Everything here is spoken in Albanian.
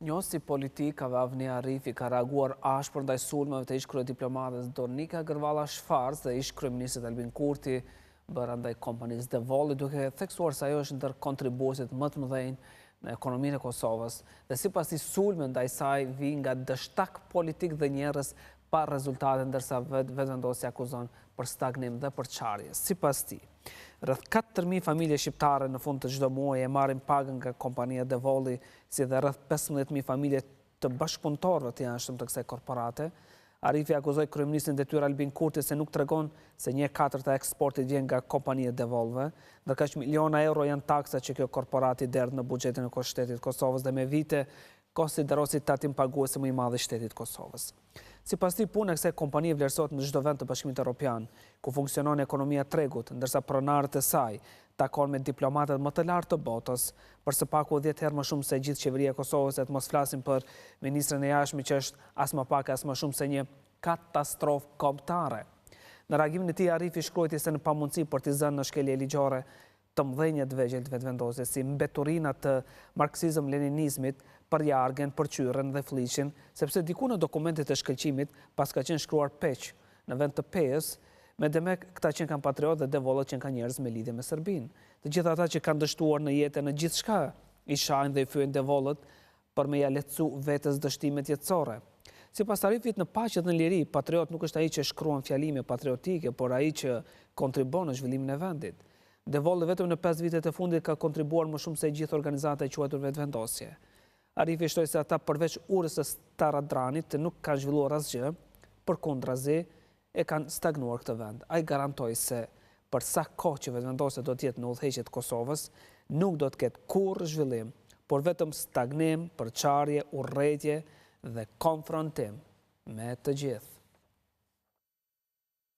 Njohësi politikave Avni Arifi ka reaguar ashpër ndaj sulmeve të ish kryediplomatës Donika Gërvalla Shfarz dhe ish kryeministit Albin Kurti bërë ndaj kompanisë Devoli, duke theksuar se ajo është ndër kontribuesit më të mëdhenj në ekonominë e Kosovës dhe sipas tij sulme ndaj saj vijnë nga dështak politik dhe njerëz pa rezultate, ndërsa vetëvendosi akuzon për stagnim dhe për çarje. Sipas tij, rreth 4.000 familje shqiptare në fund të çdo muaji e marrin pagën nga kompania Devoli, si dhe rreth 15.000 familje të bashkëpunëtorëve të jashtëm të kësaj korporate. Arifi akuzoi kryeministin detyrë Albin Kurti se nuk tregon se 1/4 e eksportit vjen nga kompania Devolve, ndërkaq miliona euro janë taksat që kjo korporat i derdh në buxhetin e shtetit Kosovës dhe me vite konsiderohet si tatim paguesi më i madh i shtetit Kosovës. Sipas tij, puna e kësaj kompanie vlerësohet në çdo vend të Bashkimit Evropian, ku funksionon ekonomia tregut, ndërsa pronarët e saj takon me diplomatët më të lartë të botës, për së paku 10 herë më shumë se gjithë qeveria e Kosovës, e të mos flasim për ministrën e jashtme që është as më pak as më shumë se një katastrofë kombëtare. Në reagimin e tij Arifi shkruajti se në pamundësi për të zënë në shkelje ligjore të mëdhenja të vegjël të vetëvendosjes, si mbeturina të marksizëm-leninizmit, për jargen, për qyrën dhe flishin, sepse diku në dokumentet e shkëlqimit pas ka qenë shkruar peq në vend të peës, me demek këta që kanë patriot dhe Devollët që kanë njerëz me lidhje me Serbinë. Të gjithë ata që kanë dështuar në jetë në gjithçka i shajnë dhe i fyejnë Devollët për me ja lehtësu vetes dështimet jetësore. Sipas Arifit, në paqe dhe në liri, patriot nuk është ai që shkruan fjalime patriotike, por ai që kontribon në zhvillimin e vendit. Devollë vetëm në 5 vitet e fundit ka kontribuar më shumë se gjithë organizata e quajtur vetëvendosje. Arifi shtoi se ata përveç urës së Staradranit të nuk kanë zhvilluar asgjë, përkundrazi e kanë stagnuar këtë vend. Ai garantoi se për sa kohë që vetëvendosja do të jetë në udhëheqje të Kosovës, nuk do të ketë kurrë zhvillim, por vetëm stagnim, përçarje, urrëtie dhe konfrontim me të gjithë.